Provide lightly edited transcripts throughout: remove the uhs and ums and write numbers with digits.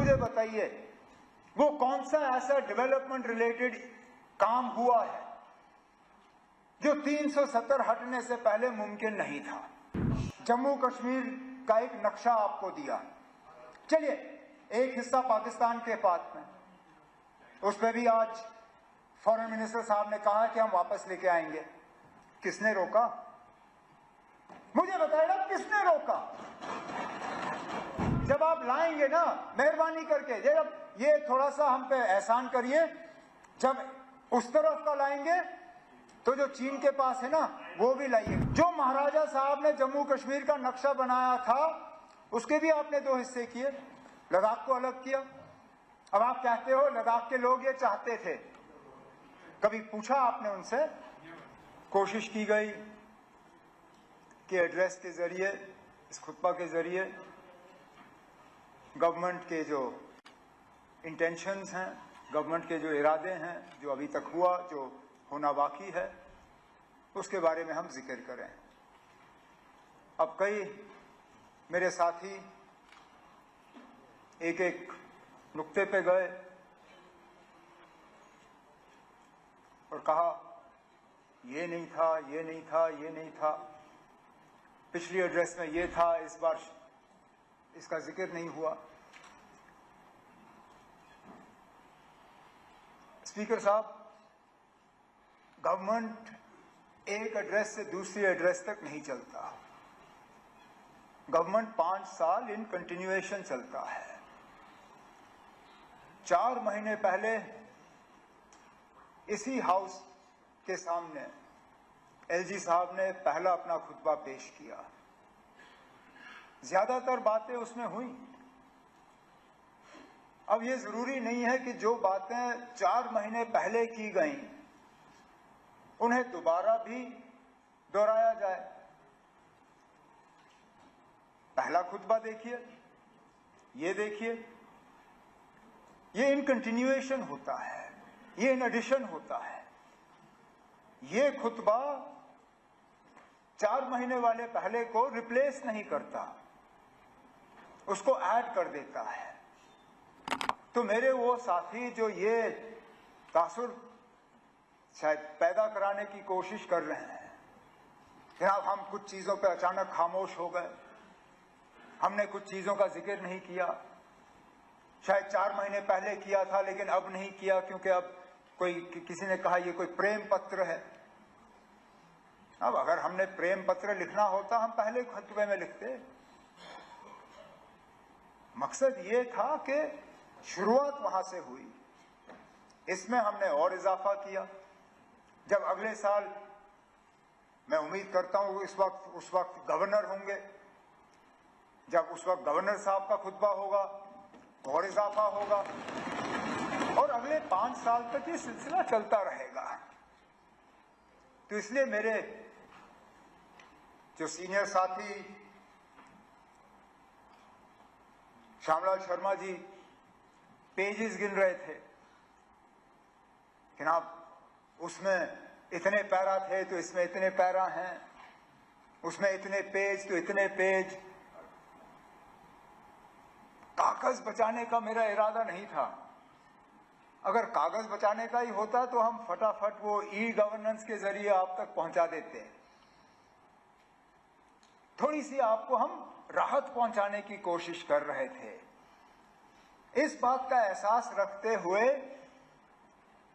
मुझे बताइए वो कौन सा ऐसा डेवलपमेंट रिलेटेड काम हुआ है जो 370 हटने से पहले मुमकिन नहीं था। जम्मू कश्मीर का एक नक्शा आपको दिया, चलिए एक हिस्सा पाकिस्तान के पास में, उस पर भी आज फॉरेन मिनिस्टर साहब ने कहा कि हम वापस लेके आएंगे। किसने रोका? मुझे बताएगा किसने रोका? जब आप लाएंगे ना, मेहरबानी करके जब ये थोड़ा सा हम पे एहसान करिए, जब उस तरफ का लाएंगे तो जो चीन के पास है ना वो भी लाइए। जो महाराजा साहब ने जम्मू कश्मीर का नक्शा बनाया था उसके भी आपने दो हिस्से किए, लद्दाख को अलग किया। अब आप कहते हो लद्दाख के लोग ये चाहते थे, कभी पूछा आपने उनसे? कोशिश की गई कि एड्रेस के जरिए, इस खुतबा के जरिए गवर्नमेंट के जो इंटेंशंस हैं, गवर्नमेंट के जो इरादे हैं, जो अभी तक हुआ, जो होना बाकी है, उसके बारे में हम जिक्र करें। अब कई मेरे साथी एक एक नुक्ते पे गए और कहा ये नहीं था, ये नहीं था, ये नहीं था, पिछली एड्रेस में ये था, इस बार इसका जिक्र नहीं हुआ। स्पीकर साहब, गवर्नमेंट एक एड्रेस से दूसरी एड्रेस तक नहीं चलता। गवर्नमेंट 5 साल इन कंटिन्यूएशन चलता है। 4 महीने पहले इसी हाउस के सामने एलजी साहब ने पहला अपना खुतबा पेश किया। ज्यादातर बातें उसमें हुई। अब ये जरूरी नहीं है कि जो बातें 4 महीने पहले की गई उन्हें दोबारा भी दोहराया जाए। पहला खुतबा देखिए, ये देखिए, ये इन कंटिन्यूएशन होता है, ये इन एडिशन होता है। ये खुतबा 4 महीने वाले पहले को रिप्लेस नहीं करता, उसको ऐड कर देता है। तो मेरे वो साथी जो ये तासुर शायद पैदा कराने की कोशिश कर रहे हैं, जनाब हम कुछ चीजों पे अचानक खामोश हो गए, हमने कुछ चीजों का जिक्र नहीं किया, शायद 4 महीने पहले किया था लेकिन अब नहीं किया क्योंकि अब कोई किसी ने कहा ये कोई प्रेम पत्र है। अब अगर हमने प्रेम पत्र लिखना होता हम पहले खुतबे में लिखते। मकसद ये था कि शुरुआत वहां से हुई, इसमें हमने और इजाफा किया। जब अगले साल, मैं उम्मीद करता हूं उस वक्त गवर्नर होंगे, जब उस वक्त गवर्नर साहब का खुतबा होगा और इजाफा होगा और अगले 5 साल तक ये सिलसिला चलता रहेगा। तो इसलिए मेरे जो सीनियर साथी श्यामलाल शर्मा जी पेजेस गिन रहे थे कि आप उसमें इतने पैरा थे तो इसमें इतने पैरा हैं, उसमें इतने पेज तो इतने पेज। कागज बचाने का मेरा इरादा नहीं था। अगर कागज बचाने का ही होता तो हम फटाफट वो ई गवर्नेंस के जरिए आप तक पहुंचा देते। थोड़ी सी आपको हम राहत पहुंचाने की कोशिश कर रहे थे, इस बात का एहसास रखते हुए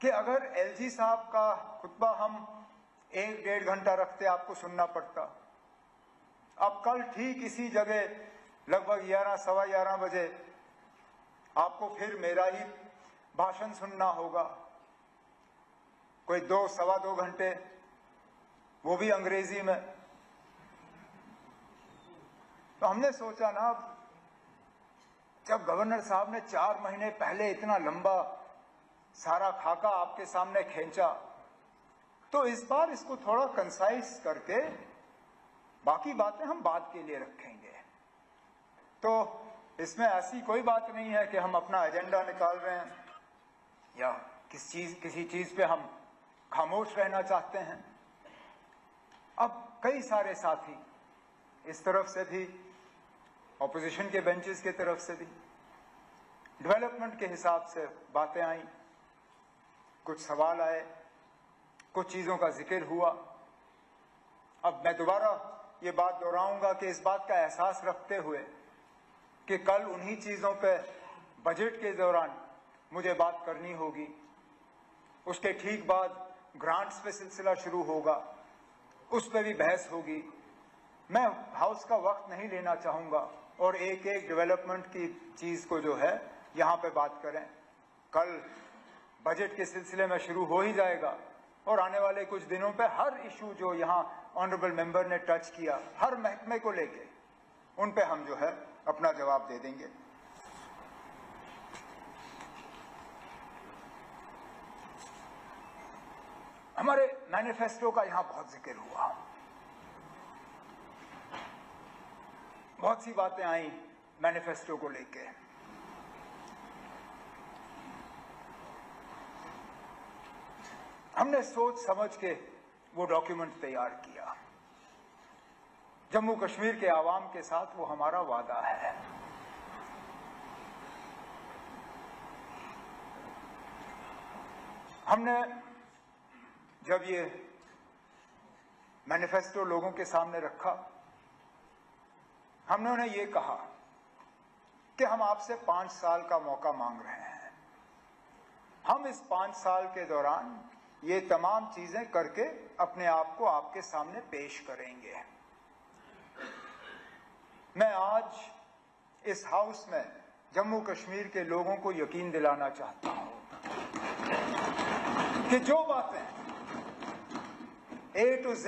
कि अगर एलजी साहब का खुतबा हम 1-1.5 घंटा रखते आपको सुनना पड़ता। अब कल ठीक इसी जगह लगभग 11-11:15 बजे आपको फिर मेरा ही भाषण सुनना होगा, कोई 2-2.25 घंटे, वो भी अंग्रेजी में। तो हमने सोचा ना, जब गवर्नर साहब ने 4 महीने पहले इतना लंबा सारा खाका आपके सामने खींचा, तो इस बार इसको थोड़ा कंसाइज करके बाकी बातें हम बाद के लिए रखेंगे। तो इसमें ऐसी कोई बात नहीं है कि हम अपना एजेंडा निकाल रहे हैं या किसी चीज पे हम खामोश रहना चाहते हैं। अब कई सारे साथी इस तरफ से भी, ऑपोजिशन के बेंचेस की तरफ से भी, डेवलपमेंट के हिसाब से बातें आई, कुछ सवाल आए, कुछ चीजों का जिक्र हुआ। अब मैं दोबारा ये बात दोहराऊंगा कि इस बात का एहसास रखते हुए कि कल उन्हीं चीजों पे बजट के दौरान मुझे बात करनी होगी, उसके ठीक बाद ग्रांट्स पे सिलसिला शुरू होगा, उस पर भी बहस होगी। मैं हाउस का वक्त नहीं लेना चाहूंगा और एक एक डेवलपमेंट की चीज को जो है यहाँ पे बात करें। कल बजट के सिलसिले में शुरू हो ही जाएगा और आने वाले कुछ दिनों पे हर इशू जो यहाँ ऑनरेबल मेंबर ने टच किया, हर महकमे को लेके, उन पे हम जो है अपना जवाब दे देंगे। हमारे मैनिफेस्टो का यहां बहुत जिक्र हुआ, बहुत सी बातें आई मैनिफेस्टो को लेके। हमने सोच समझ के वो डॉक्यूमेंट तैयार किया। जम्मू कश्मीर के आवाम के साथ वो हमारा वादा है। हमने जब ये मैनिफेस्टो लोगों के सामने रखा, हमने उन्हें ये कहा कि हम आपसे 5 साल का मौका मांग रहे हैं। हम इस 5 साल के दौरान ये तमाम चीजें करके अपने आप को आपके सामने पेश करेंगे। मैं आज इस हाउस में जम्मू कश्मीर के लोगों को यकीन दिलाना चाहता हूं कि जो बातें A to Z,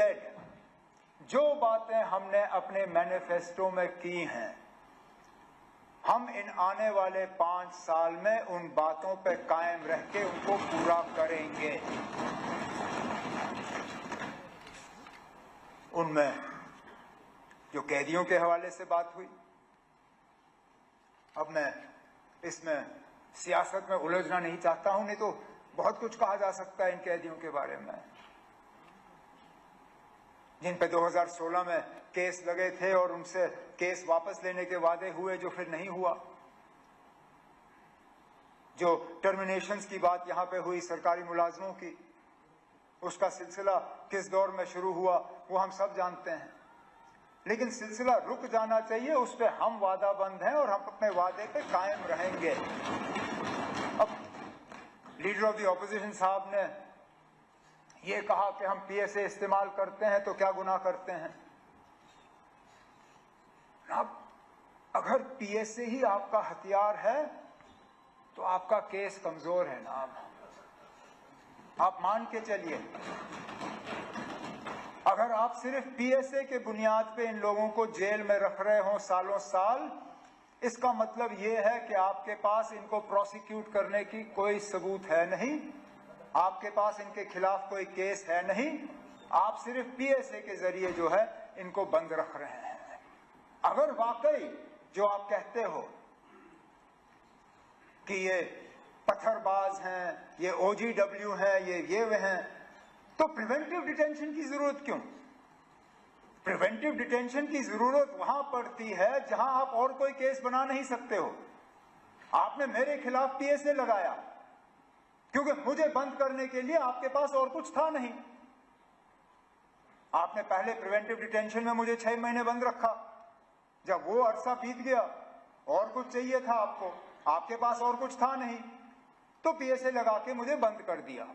जो बातें हमने अपने मैनिफेस्टो में की हैं, हम इन आने वाले 5 साल में उन बातों पर कायम रह के उनको पूरा करेंगे। उनमें जो कैदियों के हवाले से बात हुई, अब मैं इसमें सियासत में उलझना नहीं चाहता हूं, नहीं तो बहुत कुछ कहा जा सकता है इन कैदियों के बारे में, जिन पे 2016 में केस लगे थे और उनसे केस वापस लेने के वादे हुए जो फिर नहीं हुआ। जो टर्मिनेशंस की बात यहां पे हुई सरकारी मुलाजमों की, उसका सिलसिला किस दौर में शुरू हुआ वो हम सब जानते हैं, लेकिन सिलसिला रुक जाना चाहिए, उस पे हम वादाबंद हैं और हम अपने वादे पे कायम रहेंगे। अब लीडर ऑफ द ऑपोजिशन साहब ने ये कहा कि हम पीएसए इस्तेमाल करते हैं तो क्या गुनाह करते हैं। अब अगर पीएसए ही आपका हथियार है तो आपका केस कमजोर है ना, आप मान के चलिए। अगर आप सिर्फ पीएसए के बुनियाद पे इन लोगों को जेल में रख रहे हो सालों साल, इसका मतलब यह है कि आपके पास इनको प्रोसिक्यूट करने की कोई सबूत है नहीं, आपके पास इनके खिलाफ कोई केस है नहीं, आप सिर्फ पीएसए के जरिए जो है इनको बंद रख रहे हैं। अगर वाकई जो आप कहते हो कि ये पत्थरबाज हैं, ये ओजीडब्ल्यू हैं, ये वे हैं, तो प्रिवेंटिव डिटेंशन की जरूरत क्यों? प्रिवेंटिव डिटेंशन की जरूरत वहां पड़ती है जहां आप और कोई केस बना नहीं सकते हो। आपने मेरे खिलाफ पीएसए लगाया क्योंकि मुझे बंद करने के लिए आपके पास और कुछ था नहीं। आपने पहले प्रिवेंटिव डिटेंशन में मुझे 6 महीने बंद रखा, जब वो अरसा बीत गया और कुछ चाहिए था आपको, आपके पास और कुछ था नहीं, तो पीएसए लगा के मुझे बंद कर दिया।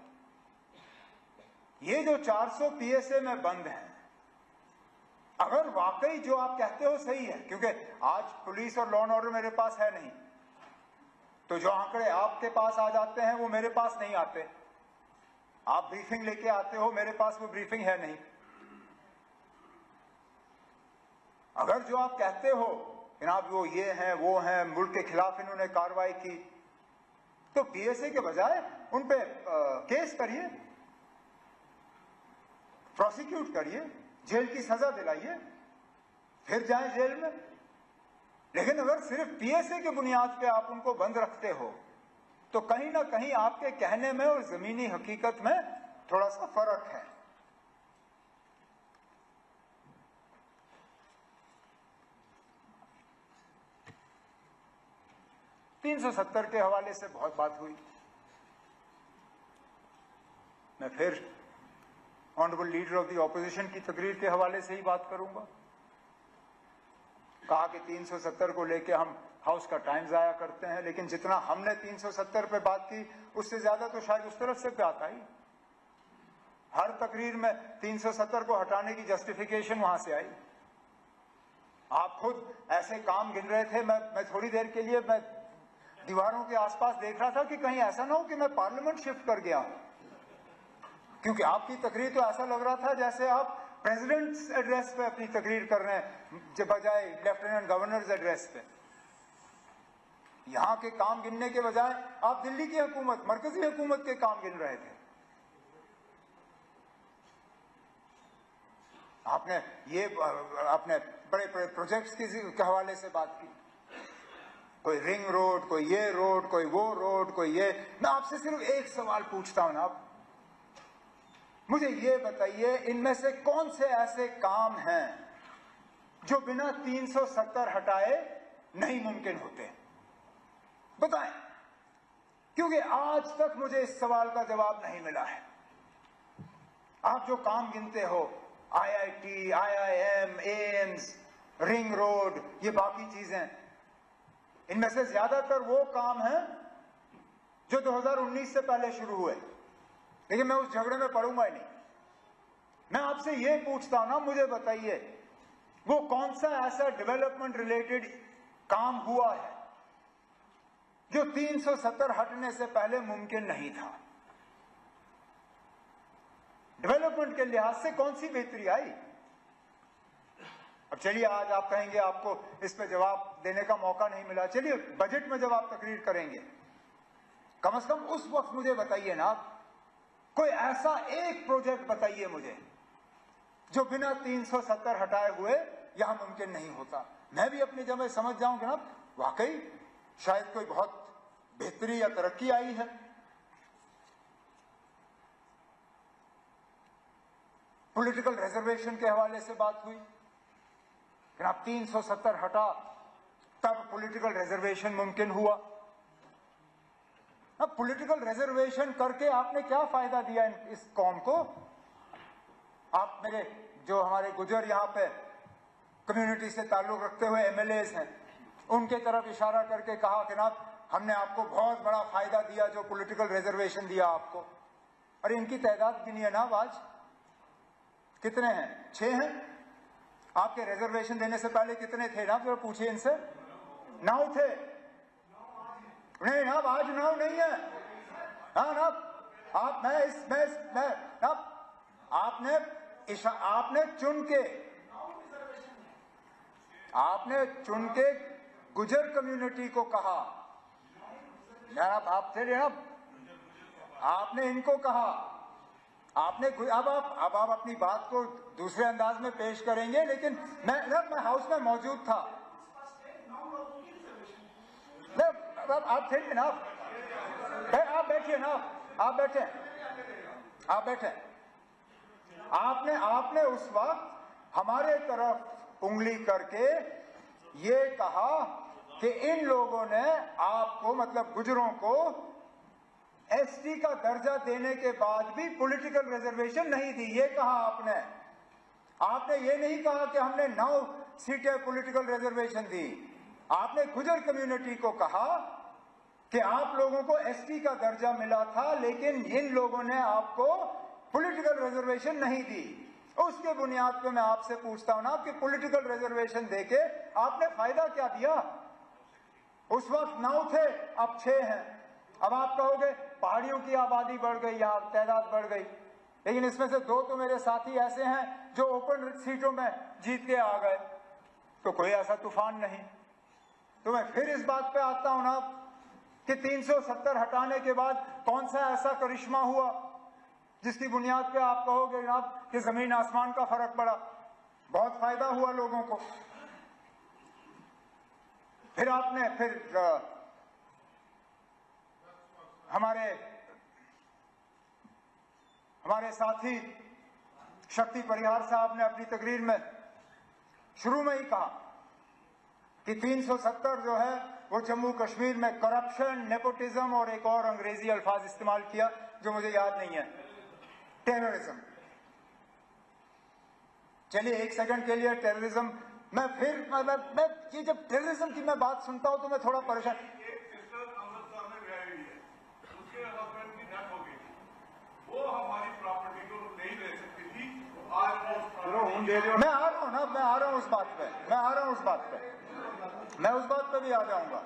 ये जो 400 पीएसए में बंद हैं, अगर वाकई जो आप कहते हो सही है, क्योंकि आज पुलिस और लॉ एंड ऑर्डर मेरे पास है नहीं, तो जो आंकड़े आपके पास आ जाते हैं वो मेरे पास नहीं आते। आप ब्रीफिंग लेके आते हो, मेरे पास वो ब्रीफिंग है नहीं। अगर जो आप कहते हो जनाब वो ये हैं वो हैं, मुल्क के खिलाफ इन्होंने कार्रवाई की, तो पीएसए के बजाय उन पे केस करिए, प्रोसिक्यूट करिए, जेल की सजा दिलाइए, फिर जाएं जेल में। लेकिन अगर सिर्फ पीएसए के बुनियाद पे आप उनको बंद रखते हो तो कहीं ना कहीं आपके कहने में और जमीनी हकीकत में थोड़ा सा फर्क है। 370 के हवाले से बहुत बात हुई। मैं फिर honourable leader of the opposition की तकरीर के हवाले से ही बात करूंगा। कहा कि 370 को लेके हम हाउस का टाइम जाया करते हैं, लेकिन जितना हमने 370 पे बात की उससे ज्यादा तो शायद उस तरफ से बात आई। हर तकरीर में 370 को हटाने की जस्टिफिकेशन वहां से आई। आप खुद ऐसे काम गिन रहे थे। मैं थोड़ी देर के लिए मैं दीवारों के आसपास देख रहा था कि कहीं ऐसा ना हो कि मैं पार्लियामेंट शिफ्ट कर गया हूं, क्योंकि आपकी तकरीर तो ऐसा लग रहा था जैसे आप प्रेसिडेंट्स एड्रेस पे अपनी तकरीर कर रहे हैं जब बजाय लेफ्टिनेंट गवर्नर्स एड्रेस पे। यहां के काम गिनने के बजाय आप दिल्ली की हुकूमत, मरकजी हुकूमत के काम गिन रहे थे। आपने बड़े बड़े प्रोजेक्ट्स के हवाले से बात की, कोई रिंग रोड, कोई ये रोड, कोई वो रोड, कोई ये। मैं आपसे सिर्फ एक सवाल पूछता हूं ना, मुझे ये बताइए इनमें से कौन से ऐसे काम हैं जो बिना 370 हटाए नहीं मुमकिन होते? बताएं, क्योंकि आज तक मुझे इस सवाल का जवाब नहीं मिला है। आप जो काम गिनते हो, IIT, IIM, AIIMS, ring road, ये बाकी चीजें, इनमें से ज्यादातर वो काम हैं जो 2019 से पहले शुरू हुए, लेकिन मैं उस झगड़े में पड़ूंगा ही नहीं। मैं आपसे ये पूछता हूं ना, मुझे बताइए वो कौन सा ऐसा डेवलपमेंट रिलेटेड काम हुआ है जो 370 हटने से पहले मुमकिन नहीं था? डेवलपमेंट के लिहाज से कौन सी बेहतरी आई? अब चलिए, आज आप कहेंगे आपको इस पे जवाब देने का मौका नहीं मिला, चलिए बजट में जब आप तकरीर करेंगे कम से कम उस वक्त मुझे बताइए ना, कोई ऐसा एक प्रोजेक्ट बताइए मुझे जो बिना 370 हटाए हुए यहां मुमकिन नहीं होता। मैं भी अपनी जगह समझ जाऊं कि ना वाकई शायद कोई बहुत बेहतरी या तरक्की आई है। पॉलिटिकल रिजर्वेशन के हवाले से बात हुई कि आप 370 हटा तब पॉलिटिकल रिजर्वेशन मुमकिन हुआ। अब पॉलिटिकल रिजर्वेशन करके आपने क्या फायदा दिया इस कौम को? आप मेरे जो हमारे गुजर यहां पे कम्युनिटी से ताल्लुक रखते हुए MLAs हैं, उनके तरफ इशारा करके कहा कि ना हमने आपको बहुत बड़ा फायदा दिया जो पॉलिटिकल रिजर्वेशन दिया आपको। और इनकी तादाद गिनी है ना, आज कितने हैं? 6 हैं। आपके रिजर्वेशन देने से पहले कितने थे ना, जरा पूछिए इनसे। 9 थे। नहीं ना, आज 9 नहीं है। हाँ ना, आप मैं आपने चुन के गुजर कम्युनिटी को कहा यार, आप थे ना, आपने इनको कहा, आपने अब आप अपनी बात को दूसरे अंदाज में पेश करेंगे, लेकिन मैं हाउस में मौजूद था। आप थे ना, आप बैठिए ना, आप बैठे। आपने उस वक्त हमारे तरफ उंगली करके ये कहा कि इन लोगों ने आपको, मतलब गुजरों को, ST का दर्जा देने के बाद भी पॉलिटिकल रिजर्वेशन नहीं दी। ये कहा आपने ये नहीं कहा कि हमने 9 सीटें पॉलिटिकल रिजर्वेशन दी। आपने गुजर कम्युनिटी को कहा कि आप लोगों को ST का दर्जा मिला था, लेकिन इन लोगों ने आपको पॉलिटिकल रिजर्वेशन नहीं दी। उसके बुनियाद पे मैं आपसे पूछता हूं ना कि पॉलिटिकल रिजर्वेशन देके आपने फायदा क्या दिया? उस वक्त 9 थे, अब 6 हैं। अब आप कहोगे पहाड़ियों की आबादी बढ़ गई, यहाँ तादाद बढ़ गई, लेकिन इसमें से 2 तो मेरे साथी ऐसे हैं जो ओपन सीटों में जीत के आ गए, तो कोई ऐसा तूफान नहीं। तो मैं फिर इस बात पे आता हूं ना कि 370 हटाने के बाद कौन सा ऐसा करिश्मा हुआ जिसकी बुनियाद पे आप कहोगे जनाब कि जमीन आसमान का फर्क पड़ा, बहुत फायदा हुआ लोगों को। फिर हमारे साथी शक्ति परिहार साहब ने अपनी तकरीर में शुरू में ही कहा कि 370 जो है वो जम्मू कश्मीर में करप्शन, नेपोटिज्म और एक और अंग्रेजी अल्फाज इस्तेमाल किया जो मुझे याद नहीं है, टेररिज्म। चलिए एक सेकंड के लिए टेररिज्म, मैं ये जब टेररिज्म की मैं बात सुनता हूं तो मैं थोड़ा परेशान। वो हमारी प्रॉपर्टी को नहीं ले सकती थी, आज मैं आ रहा हूं ना, मैं आ रहा हूं उस बात पे, मैं आ रहा हूं उस बात पे, मैं उस बात पे भी आ जाऊंगा,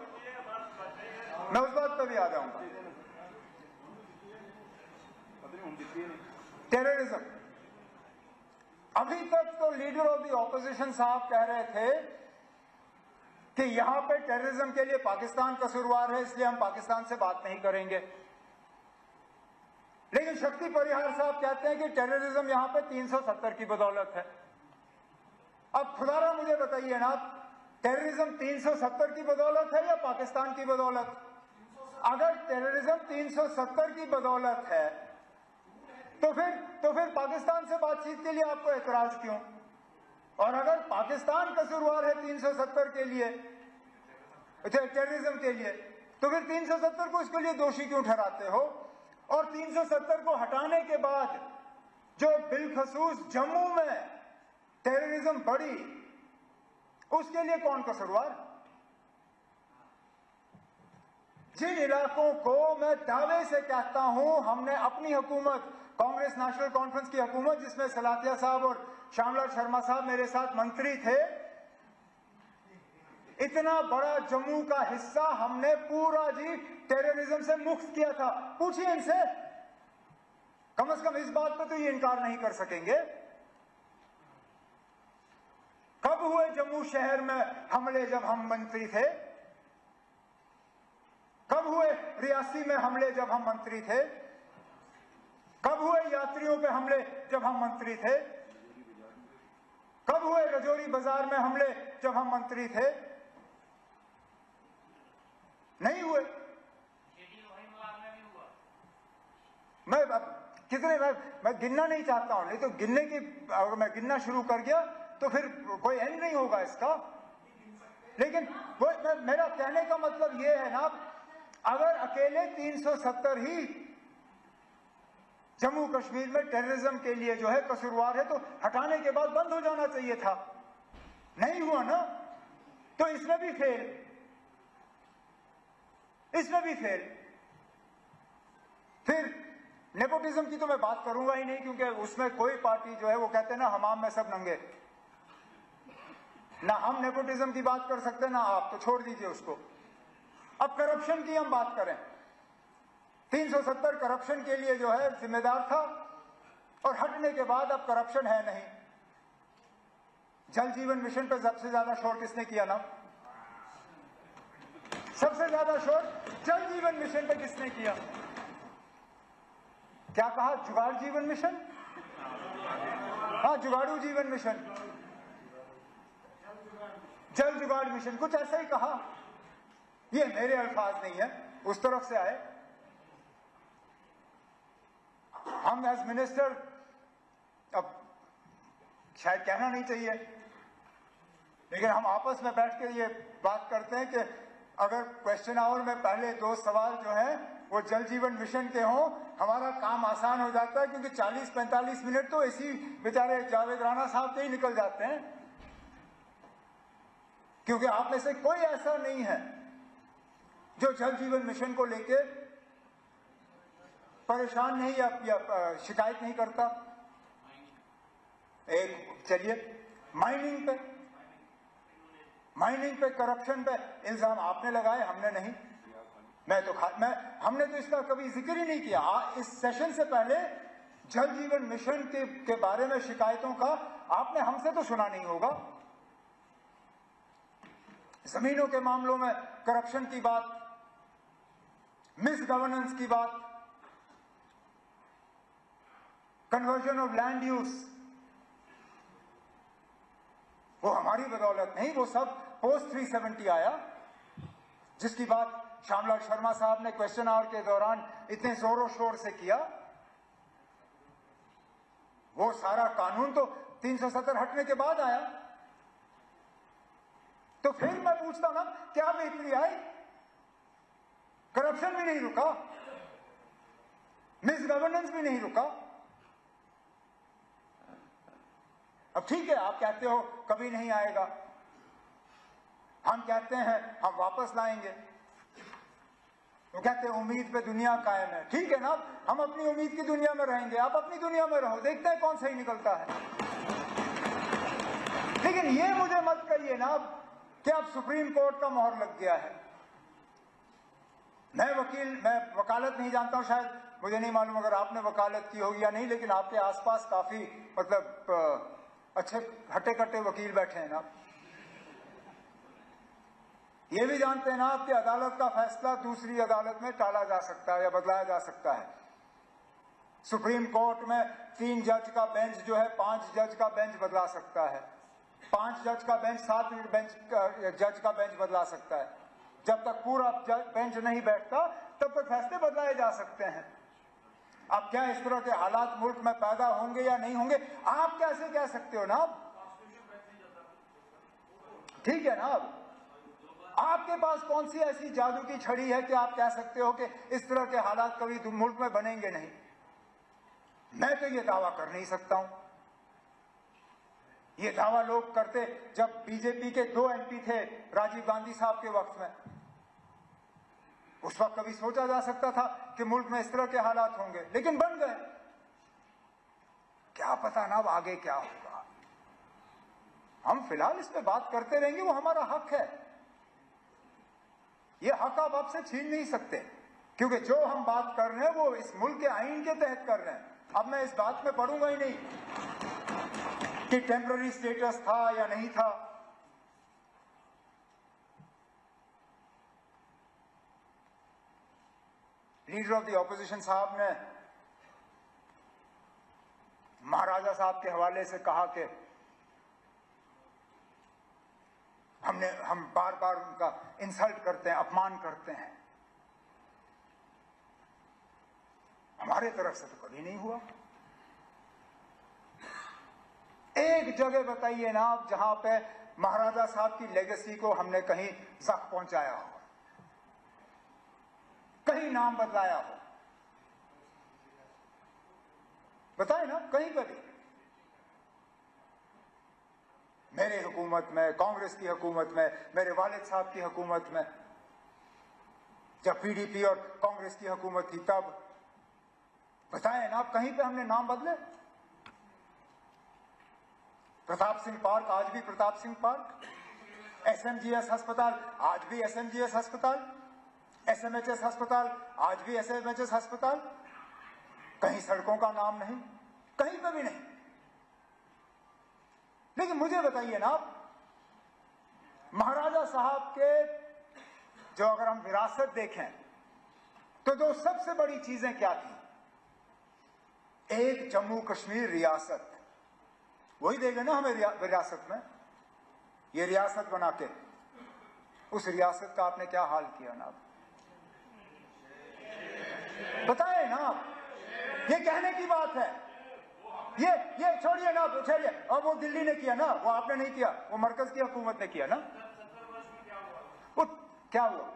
मैं उस बात पे भी आ जाऊंगा। टेररिज्म, अभी तक तो लीडर ऑफ द ऑपोजिशन साहब कह रहे थे कि यहां पे टेररिज्म के लिए पाकिस्तान कसूरवार है, इसलिए हम पाकिस्तान से बात नहीं करेंगे। लेकिन शक्ति परिहार साहब कहते हैं कि टेररिज्म यहां पे 370 की बदौलत है। अब खुदारा मुझे बताइए ना, टेररिज्म 370 की बदौलत है या पाकिस्तान की बदौलत? अगर टेररिज्म 370 की बदौलत है तो फिर पाकिस्तान से बातचीत के लिए आपको एतराज क्यों? और अगर पाकिस्तान कसूरवार है 370 के लिए, टेररिज्म के लिए, तो फिर 370 को इसके लिए दोषी क्यों ठहराते हो? और 370 को हटाने के बाद जो बिलखसूस जम्मू में टेररिज्म बढ़ी, उसके लिए कौन कसूरवार? जिन इलाकों को मैं दावे से कहता हूं हमने अपनी हुकूमत, कांग्रेस नेशनल कॉन्फ्रेंस की हुकूमत जिसमें सलातिया साहब और श्यामलाल शर्मा साहब मेरे साथ मंत्री थे, इतना बड़ा जम्मू का हिस्सा हमने पूरा जी टेररिज्म से मुक्त किया था। पूछिए इनसे, कम से कम इस बात पर तो ये इनकार नहीं कर सकेंगे। कब हुए जम्मू शहर में हमले जब हम मंत्री थे? कब हुए रियासी में हमले जब हम मंत्री थे? कब हुए यात्रियों पे हमले जब हम मंत्री थे? कब हुए रजौरी बाजार में हमले जब हम मंत्री थे? नहीं हुए। मैं गिनना नहीं चाहता हूं, नहीं तो गिनने की, अगर मैं गिनना शुरू कर गया तो फिर कोई एंड नहीं होगा इसका। लेकिन वो मेरा कहने का मतलब ये है ना, अगर अकेले 370 ही जम्मू कश्मीर में टेररिज्म के लिए जो है कसूरवार है तो हटाने के बाद बंद हो जाना चाहिए था। नहीं हुआ ना, तो इसमें भी फेल, इसमें भी फेल। फिर नेपोटिज्म की तो मैं बात करूंगा ही नहीं, क्योंकि उसमें कोई पार्टी जो है वो कहते हैं ना हमाम में सब नंगे, ना हम नेपोटिज्म की बात कर सकते ना आप, तो छोड़ दीजिए उसको। अब करप्शन की हम बात करें, 370 करप्शन के लिए जो है जिम्मेदार था और हटने के बाद अब करप्शन है नहीं। जल जीवन मिशन पर सबसे ज्यादा शोर किसने किया ना? सबसे ज्यादा शोर जल जीवन मिशन पे किसने किया? क्या कहा? जुगाड़ जीवन मिशन? हाँ, जुगाड़ू जीवन मिशन, जल जुगाड़ मिशन, कुछ ऐसा ही कहा। ये मेरे अल्फाज नहीं है, उस तरफ से आए। हम एज मिनिस्टर, अब शायद कहना नहीं चाहिए, लेकिन हम आपस में बैठ के ये बात करते हैं कि अगर क्वेश्चन आवर में पहले 2 सवाल जो है वो जल जीवन मिशन के हों, हमारा काम आसान हो जाता है, क्योंकि 40-45 मिनट तो इसी बेचारे जावेद राणा साहब के ही निकल जाते हैं। क्योंकि आप में से कोई ऐसा नहीं है जो जल जीवन मिशन को लेके परेशान नहीं या शिकायत नहीं करता। एक चलिए, माइनिंग पे करप्शन पे इल्जाम आपने लगाए, हमने नहीं। हमने तो इसका कभी जिक्र ही नहीं किया। इस सेशन से पहले जल जीवन मिशन के बारे में शिकायतों का आपने हमसे तो सुना नहीं होगा। जमीनों के मामलों में करप्शन की बात, मिस गवर्नेंस की बात, कन्वर्जन ऑफ लैंड यूज, वो हमारी बदौलत नहीं, वो सब पोस्ट 370 आया, जिसकी बात श्यामलाल शर्मा साहब ने क्वेश्चन आवर के दौरान इतने जोरों शोर से किया। वो सारा कानून तो 370 हटने के बाद आया। तो फिर मैं पूछता ना, क्या बेहतरी आई? करप्शन भी नहीं रुका, मिस गवर्नेंस भी नहीं रुका। अब ठीक है, आप कहते हो कभी नहीं आएगा, हम कहते हैं हम वापस लाएंगे। वो कहते हैं उम्मीद पे दुनिया कायम है। ठीक है ना, हम अपनी उम्मीद की दुनिया में रहेंगे, आप अपनी दुनिया में रहो, देखते हैं कौन सही निकलता है। लेकिन ये मुझे मत कहिए ना कि अब सुप्रीम कोर्ट का मोहर लग गया है। मैं वकालत नहीं जानता हूं, शायद मुझे नहीं मालूम अगर आपने वकालत की होगी या नहीं, लेकिन आपके आसपास काफी मतलब अच्छे हट्टे कट्टे वकील बैठे हैं ना। ये भी जानते हैं ना आप कि अदालत का फैसला दूसरी अदालत में टाला जा सकता है या बदलाया जा सकता है। सुप्रीम कोर्ट में 3 जज का बेंच जो है 5 जज का बेंच बदला सकता है, 5 जज का बेंच 7 जज का बेंच बदला सकता है। जब तक पूरा बेंच नहीं बैठता तब तक फैसले बदलाए जा सकते हैं। अब क्या इस तरह के हालात मुल्क में पैदा होंगे या नहीं होंगे, आप कैसे कह सकते हो ना? ठीक है ना, आपके पास कौन सी ऐसी जादू की छड़ी है कि आप कह सकते हो कि इस तरह के हालात कभी मुल्क में बनेंगे नहीं? मैं तो ये दावा कर नहीं सकता हूं। ये दावा लोग करते जब बीजेपी के 2 एमपी थे राजीव गांधी साहब के वक्त में, उस वक्त कभी सोचा जा सकता था कि मुल्क में इस तरह के हालात होंगे, लेकिन बन गए। क्या पता ना अब आगे क्या होगा। हम फिलहाल इस पे बात करते रहेंगे, वो हमारा हक है। ये हक आप आपसे छीन नहीं सकते, क्योंकि जो हम बात कर रहे हैं वो इस मुल्क के आईन के तहत कर रहे हैं। अब मैं इस बात में पढ़ूंगा ही नहीं कि टेम्पररी स्टेटस था या नहीं था। लीडर ऑफ द ऑपोजिशन साहब ने महाराजा साहब के हवाले से कहा कि हम बार बार उनका इंसल्ट करते हैं, अपमान करते हैं। हमारे तरफ से तो कभी नहीं हुआ। एक जगह बताइए ना आप जहां पे महाराजा साहब की लेगेसी को हमने कहीं जख्म पहुंचाया हो, कहीं नाम बदलाया हो, बताए ना कहीं पर भी। मेरे हुकूमत में, कांग्रेस की हुकूमत में, मेरे वालिद साहब की हुकूमत में, जब पीडीपी और कांग्रेस की हुकूमत थी तब, बताए ना आप कहीं पे हमने नाम बदले? प्रताप सिंह पार्क आज भी प्रताप सिंह पार्क, एसएमजीएस अस्पताल आज भी एसएमजीएस अस्पताल, एसएमएचएस अस्पताल आज भी एसएमएचएस अस्पताल। कहीं सड़कों का नाम नहीं, कहीं पे भी नहीं। लेकिन मुझे बताइए ना, महाराजा साहब के जो अगर हम विरासत देखें तो 2 सबसे बड़ी चीजें क्या थी? एक जम्मू कश्मीर रियासत, वही देंगे ना हमें विरासत में। ये रियासत बना के उस रियासत का आपने क्या हाल किया ना? बताए ना, ये कहने की बात है। ये छोड़िए ना, छोड़िए। और वो दिल्ली ने किया ना, वो आपने नहीं किया, वो मरकज की हुकूमत ने किया ना। वो क्या हुआ?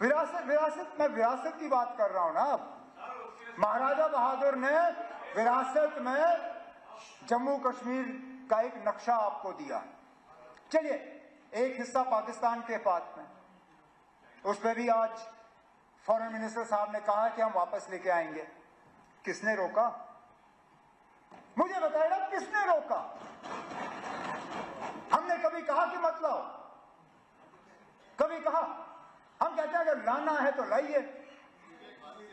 विरासत मैं विरासत की बात कर रहा हूं ना। महाराजा बहादुर ने विरासत में जम्मू कश्मीर का एक नक्शा आपको दिया। चलिए, एक हिस्सा पाकिस्तान के पास में, उस पर भी आज फॉरेन मिनिस्टर साहब ने कहा कि हम वापस लेके आएंगे। किसने रोका? मुझे बताइए ना, किसने रोका? हमने कभी कहा कि मत लाओ? कभी कहा? हम कहते हैं अगर लाना है तो लाइए।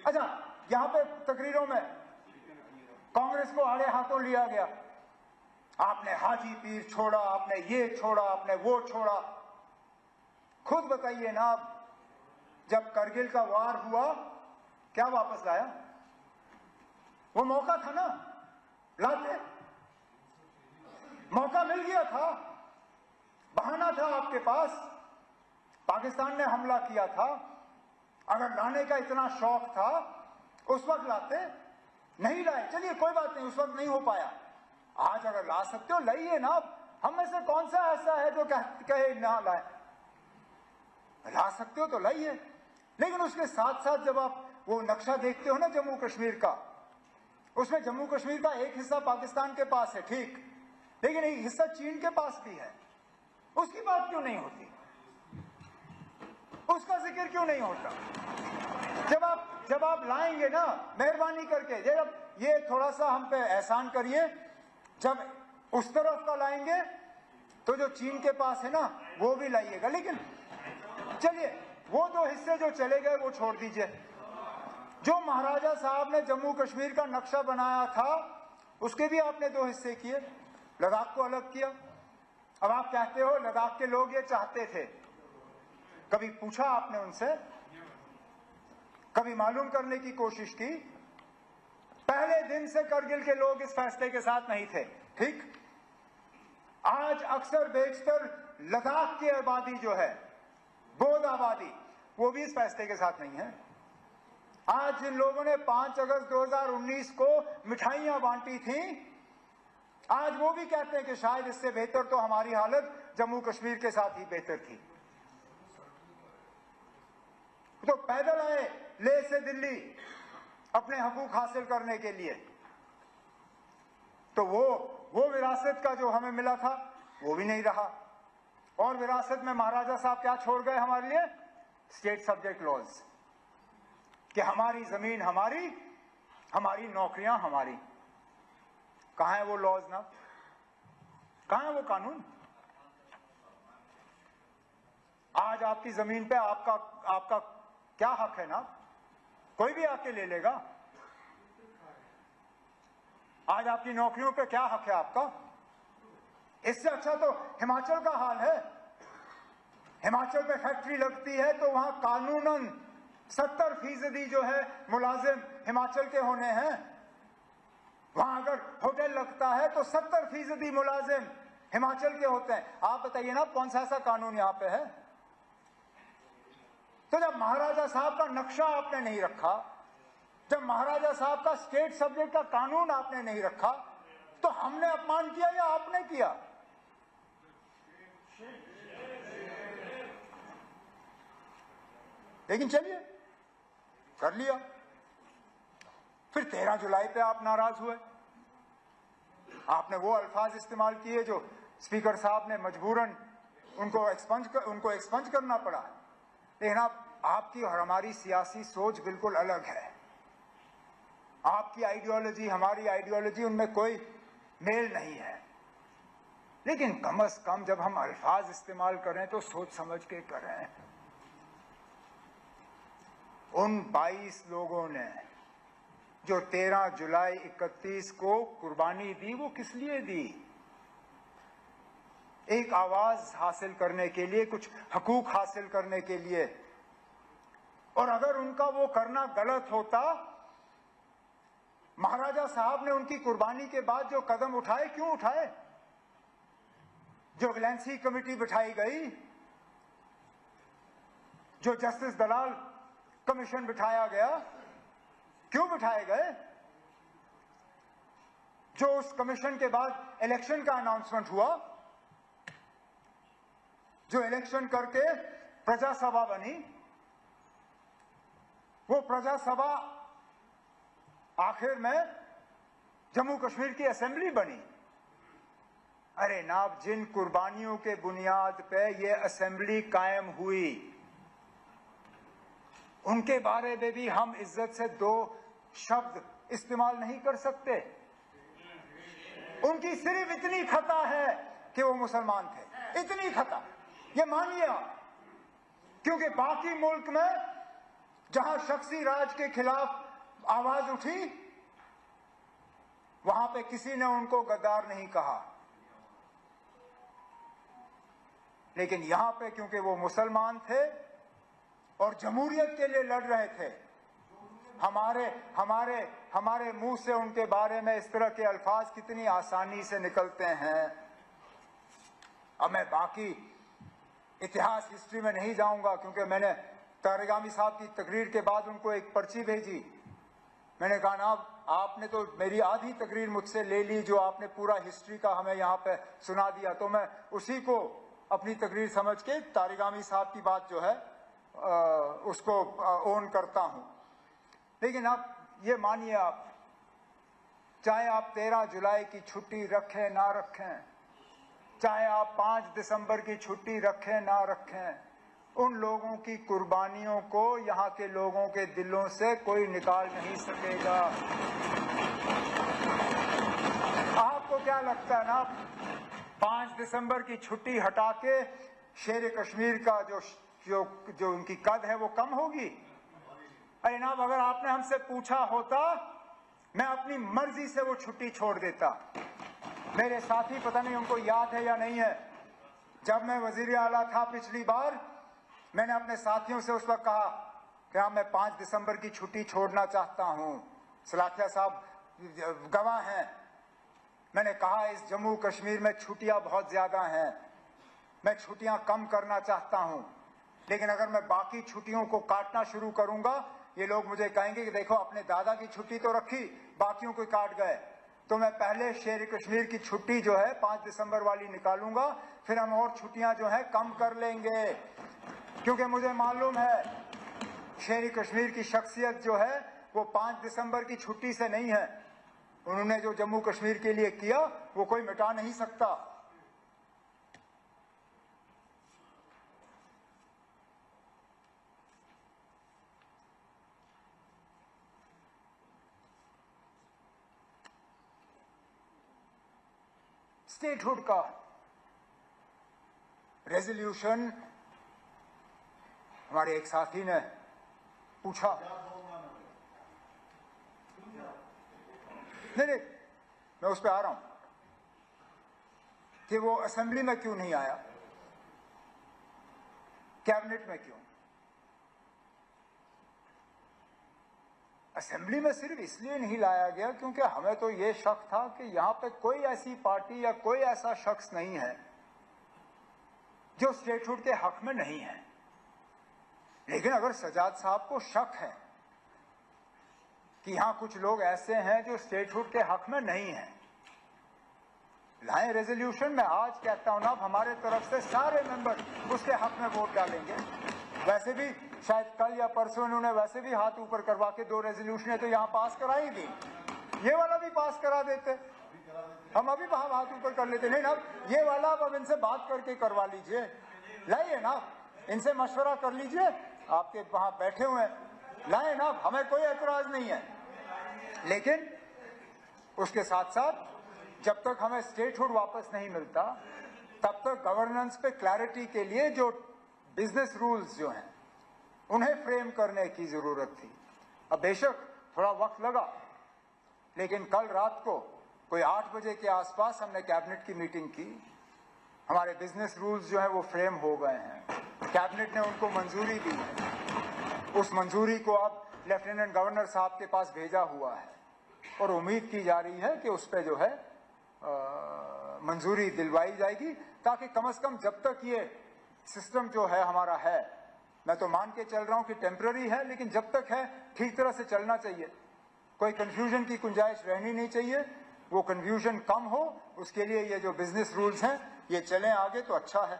अच्छा, यहां पे तकरीरों में कांग्रेस को आड़े हाथों लिया गया। आपने हाजी पीर छोड़ा, आपने ये छोड़ा, आपने वो छोड़ा। खुद बताइए ना, जब करगिल का वार हुआ क्या वापस लाया? वो मौका था ना, लाते। मौका मिल गया था, बहाना था आपके पास। पाकिस्तान ने हमला किया था, अगर लाने का इतना शौक था उस वक्त लाते। नहीं लाए, चलिए कोई बात नहीं, उस वक्त नहीं हो पाया। आज अगर ला सकते हो लाइए ना। हम में से कौन सा ऐसा है जो कहे ना लाए? ला सकते हो तो लाइए, लेकिन उसके साथ साथ जब आप वो नक्शा देखते हो ना जम्मू कश्मीर का, उसमें जम्मू कश्मीर का एक हिस्सा पाकिस्तान के पास है, ठीक, लेकिन एक हिस्सा चीन के पास भी है। उसकी बात क्यों नहीं होती? उसका जिक्र क्यों नहीं होता? जब आप लाएंगे ना, मेहरबानी करके जब ये थोड़ा सा हम पे एहसान करिए, जब उस तरफ का लाएंगे तो जो चीन के पास है ना वो भी लाइएगा। लेकिन चलिए, वो दो हिस्से जो चले गए वो छोड़ दीजिए। जो महाराजा साहब ने जम्मू कश्मीर का नक्शा बनाया था उसके भी आपने दो हिस्से किए, लद्दाख को अलग किया। अब आप कहते हो लद्दाख के लोग ये चाहते थे, कभी पूछा आपने उनसे? कभी मालूम करने की कोशिश की? पहले दिन से करगिल के लोग इस फैसले के साथ नहीं थे, ठीक। आज अक्सर बेशतर लद्दाख की आबादी जो है, बौद्ध आबादी, वो भी इस फैसले के साथ नहीं है। आज जिन लोगों ने 5 अगस्त 2019 को मिठाइयां बांटी थी, आज वो भी कहते हैं कि शायद इससे बेहतर तो हमारी हालत जम्मू कश्मीर के साथ ही बेहतर थी। तो पैदल आए लेह से दिल्ली अपने हकूक हासिल करने के लिए, तो वो विरासत का जो हमें मिला था वो भी नहीं रहा। और विरासत में महाराजा साहब क्या छोड़ गए हमारे लिए? स्टेट सब्जेक्ट लॉज, कि हमारी जमीन हमारी, हमारी नौकरियां हमारी। कहां है वो लॉज ना? कहां है वो कानून? आज आपकी जमीन पे आपका क्या हक है ना? कोई भी आके ले लेगा। आज आपकी नौकरियों पे क्या हक है आपका? इससे अच्छा तो हिमाचल का हाल है। हिमाचल में फैक्ट्री लगती है तो वहां कानूनन 70% जो है मुलाजिम हिमाचल के होने हैं। वहां अगर होटल लगता है तो 70% मुलाजिम हिमाचल के होते हैं। आप बताइए ना कौन सा ऐसा कानून यहां पे है? तो जब महाराजा साहब का नक्शा आपने नहीं रखा, जब महाराजा साहब का स्टेट सब्जेक्ट का कानून आपने नहीं रखा, तो हमने अपमान किया या आपने किया? लेकिन चलिए, कर लिया। फिर 13 जुलाई पे आप नाराज हुए, आपने वो अल्फाज इस्तेमाल किए जो स्पीकर साहब ने मजबूरन उनको एक्सपंज करना पड़ा। लेकिन आपकी और हमारी सियासी सोच बिल्कुल अलग है। आपकी आइडियोलॉजी हमारी आइडियोलॉजी, उनमें कोई मेल नहीं है। लेकिन कम से कम जब हम अल्फाज इस्तेमाल करें तो सोच समझ के करें। उन 22 लोगों ने जो 13 जुलाई 31 को कुर्बानी दी, वो किस लिए दी? एक आवाज हासिल करने के लिए, कुछ हकूक हासिल करने के लिए। और अगर उनका वो करना गलत होता, महाराजा साहब ने उनकी कुर्बानी के बाद जो कदम उठाए, क्यों उठाए? जो ग्लैंसी कमेटी बिठाई गई, जो जस्टिस दलाल कमीशन बिठाया गया, क्यों बिठाए गए? जो उस कमीशन के बाद इलेक्शन का अनाउंसमेंट हुआ, जो इलेक्शन करके प्रजा सभा बनी, वो प्रजा सभा आखिर में जम्मू कश्मीर की असेंबली बनी। अरे नाब, जिन कुर्बानियों के बुनियाद पे ये असेंबली कायम हुई, उनके बारे में भी हम इज्जत से 2 शब्द इस्तेमाल नहीं कर सकते। उनकी सिर्फ इतनी खता है कि वो मुसलमान थे, इतनी खता, ये मानिए आप। क्योंकि बाकी मुल्क में जहां शख्सी राज के खिलाफ आवाज उठी, वहां पे किसी ने उनको गद्दार नहीं कहा। लेकिन यहां पे क्योंकि वो मुसलमान थे और जमहूरियत के लिए लड़ रहे थे, हमारे मुंह से उनके बारे में इस तरह के अल्फाज कितनी आसानी से निकलते हैं। अब मैं बाकी इतिहास हिस्ट्री में नहीं जाऊंगा, क्योंकि मैंने तारिगामी साहब की तकरीर के बाद उनको एक पर्ची भेजी। मैंने कहा ना, आपने तो मेरी आधी तकरीर मुझसे ले ली, जो आपने पूरा हिस्ट्री का हमें यहाँ पे सुना दिया, तो मैं उसी को अपनी तकरीर समझ के तारिगामी साहब की बात जो है उसको ओन करता हूँ। लेकिन आप ये मानिए, आप चाहे आप 13 जुलाई की छुट्टी रखें ना रखें, चाहे आप 5 दिसंबर की छुट्टी रखें ना रखें, उन लोगों की कुर्बानियों को यहाँ के लोगों के दिलों से कोई निकाल नहीं सकेगा। आपको क्या लगता है ना, 5 दिसंबर की छुट्टी हटा के शेर कश्मीर का जो उनकी कद है वो कम होगी? अरे ना, अगर आपने हमसे पूछा होता, मैं अपनी मर्जी से वो छुट्टी छोड़ देता। मेरे साथी, पता नहीं उनको याद है या नहीं है, जब मैं वजीर आला था पिछली बार, मैंने अपने साथियों से उस वक्त कहा कि हाँ, मैं 5 दिसंबर की छुट्टी छोड़ना चाहता हूं। सलाखिया साहब गवाह हैं। मैंने कहा इस जम्मू कश्मीर में छुट्टियां बहुत ज्यादा हैं, मैं छुट्टियां कम करना चाहता हूं, लेकिन अगर मैं बाकी छुट्टियों को काटना शुरू करूंगा, ये लोग मुझे कहेंगे कि देखो अपने दादा की छुट्टी तो रखी, बाकियों को काट गए। तो मैं पहले शेर कश्मीर की छुट्टी जो है 5 दिसंबर वाली निकालूंगा, फिर हम और छुट्टियां जो है कम कर लेंगे, क्योंकि मुझे मालूम है शेर कश्मीर की शख्सियत जो है वो 5 दिसंबर की छुट्टी से नहीं है। उन्होंने जो जम्मू कश्मीर के लिए किया वो कोई मिटा नहीं सकता। स्टेटहुड का रेजोल्यूशन, हमारे एक साथी ने पूछा, नहीं, मैं उस पर आ रहा हूं कि वो असेंबली में क्यों नहीं आया, कैबिनेट में क्यों? असेंबली में सिर्फ इसलिए नहीं लाया गया क्योंकि हमें तो ये शक था कि यहां पे कोई ऐसी पार्टी या कोई ऐसा शख्स नहीं है जो स्टेटहुड के हक में नहीं है। लेकिन अगर सजाद साहब को शक है कि यहां कुछ लोग ऐसे हैं जो स्टेटहुड के हक में नहीं हैं, लाएं रेजोल्यूशन। में आज कहता हूं ना, हमारे तरफ से सारे मेंबर उसके हक में वोट डालेंगे। वैसे भी शायद कल या परसों इन्होंने वैसे भी हाथ ऊपर करवा के 2 रेजोल्यूशन तो यहां पास कराई थी, ये वाला भी पास करा देते, हम अभी वहां हाथ ऊपर कर लेते। नहीं ना, ये वाला अब इनसे बात करके करवा लीजिए, लाइए ना, इनसे मशवरा कर लीजिए, आपके वहां बैठे हुए हैं, लाए ना, हमें कोई एतराज नहीं है। लेकिन उसके साथ साथ जब तक हमें स्टेटहुड वापस नहीं मिलता, तब तक गवर्नेंस पे क्लैरिटी के लिए जो बिजनेस रूल्स जो हैं उन्हें फ्रेम करने की जरूरत थी। अब बेशक थोड़ा वक्त लगा, लेकिन कल रात को कोई 8 बजे के आसपास हमने कैबिनेट की मीटिंग की, हमारे बिजनेस रूल्स जो हैं वो फ्रेम हो गए हैं, कैबिनेट ने उनको मंजूरी दी है। उस मंजूरी को अब लेफ्टिनेंट गवर्नर साहब के पास भेजा हुआ है और उम्मीद की जा रही है कि उस पर जो है मंजूरी दिलवाई जाएगी, ताकि कम से कम जब तक ये सिस्टम जो है हमारा है, मैं तो मान के चल रहा हूं कि टेम्पररी है, लेकिन जब तक है ठीक तरह से चलना चाहिए, कोई कंफ्यूजन की गुंजाइश रहनी नहीं चाहिए। वो कंफ्यूजन कम हो, उसके लिए ये जो बिजनेस रूल्स हैं ये चलें आगे तो अच्छा है।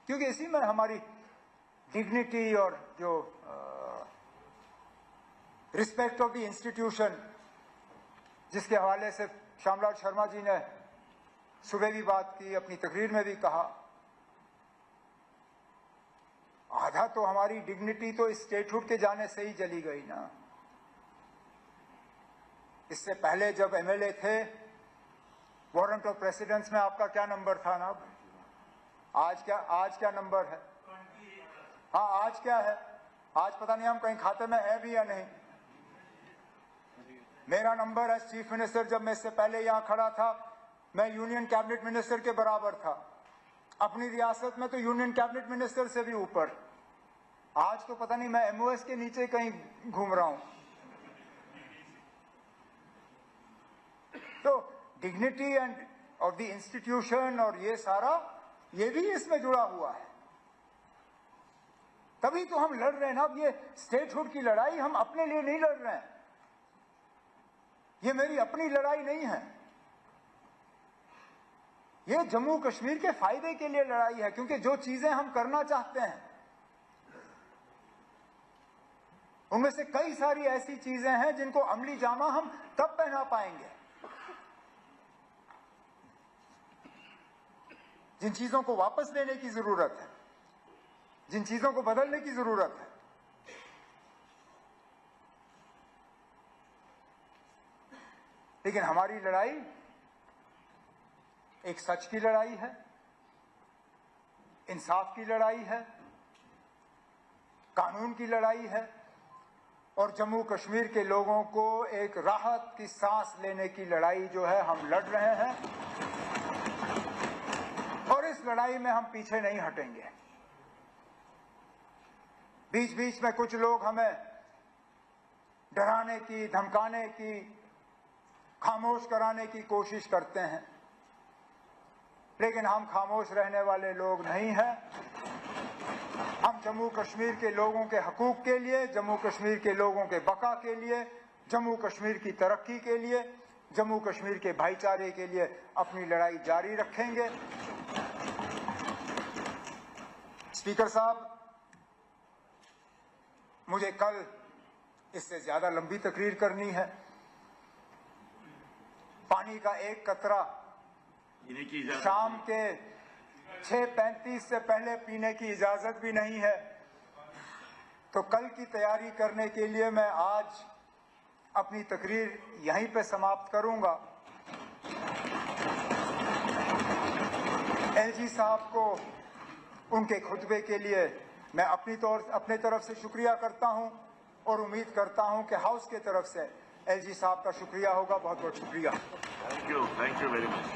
क्योंकि इसी में हमारी डिग्निटी और जो रिस्पेक्ट ऑफ द इंस्टीट्यूशन, जिसके हवाले से श्यामलाल शर्मा जी ने सुबह भी बात की, अपनी तकरीर में भी कहा, आधा तो हमारी डिग्निटी तो स्टेटहुड के जाने से ही चली गई ना। इससे पहले जब एमएलए थे, वारंट ऑफ प्रेसिडेंस में आपका क्या नंबर था ना? आज क्या नंबर है? हाँ, आज क्या है? आज पता नहीं हम कहीं खाते में है भी या नहीं। मेरा नंबर है चीफ मिनिस्टर, जब मैं इससे पहले यहां खड़ा था मैं यूनियन कैबिनेट मिनिस्टर के बराबर था, अपनी रियासत में तो यूनियन कैबिनेट मिनिस्टर से भी ऊपर। आज तो पता नहीं मैं एमओएस के नीचे कहीं घूम रहा हूं। तो dignity end of the institution और ये सारा, ये भी इसमें जुड़ा हुआ है। तभी तो हम लड़ रहे हैं ना। अब ये स्टेटहुड की लड़ाई हम अपने लिए नहीं लड़ रहे हैं, ये मेरी अपनी लड़ाई नहीं है, ये जम्मू कश्मीर के फायदे के लिए लड़ाई है। क्योंकि जो चीजें हम करना चाहते हैं उनमें से कई सारी ऐसी चीजें हैं जिनको अमली जामा हम तब पहना पाएंगे, जिन चीजों को वापस लेने की जरूरत है, जिन चीजों को बदलने की जरूरत है। लेकिन हमारी लड़ाई एक सच की लड़ाई है, इंसाफ की लड़ाई है, कानून की लड़ाई है और जम्मू कश्मीर के लोगों को एक राहत की सांस लेने की लड़ाई जो है हम लड़ रहे हैं। और इस लड़ाई में हम पीछे नहीं हटेंगे। बीच बीच में कुछ लोग हमें डराने की, धमकाने की, खामोश कराने की कोशिश करते हैं, लेकिन हम खामोश रहने वाले लोग नहीं हैं। हम जम्मू कश्मीर के लोगों के हकूक के लिए, जम्मू कश्मीर के लोगों के बका के लिए, जम्मू कश्मीर की तरक्की के लिए, जम्मू कश्मीर के भाईचारे के लिए अपनी लड़ाई जारी रखेंगे। स्पीकर साहब, मुझे कल इससे ज्यादा लंबी तकरीर करनी है। पानी का एक कतरा शाम के 6:35 से पहले पीने की इजाजत भी नहीं है। तो कल की तैयारी करने के लिए मैं आज अपनी तकरीर यहीं पे समाप्त करूंगा। एलजी साहब को उनके खुतबे के लिए मैं अपने तरफ से शुक्रिया करता हूं और उम्मीद करता हूं कि हाउस के तरफ से एलजी साहब का शुक्रिया होगा। बहुत बहुत शुक्रिया। Thank you very much.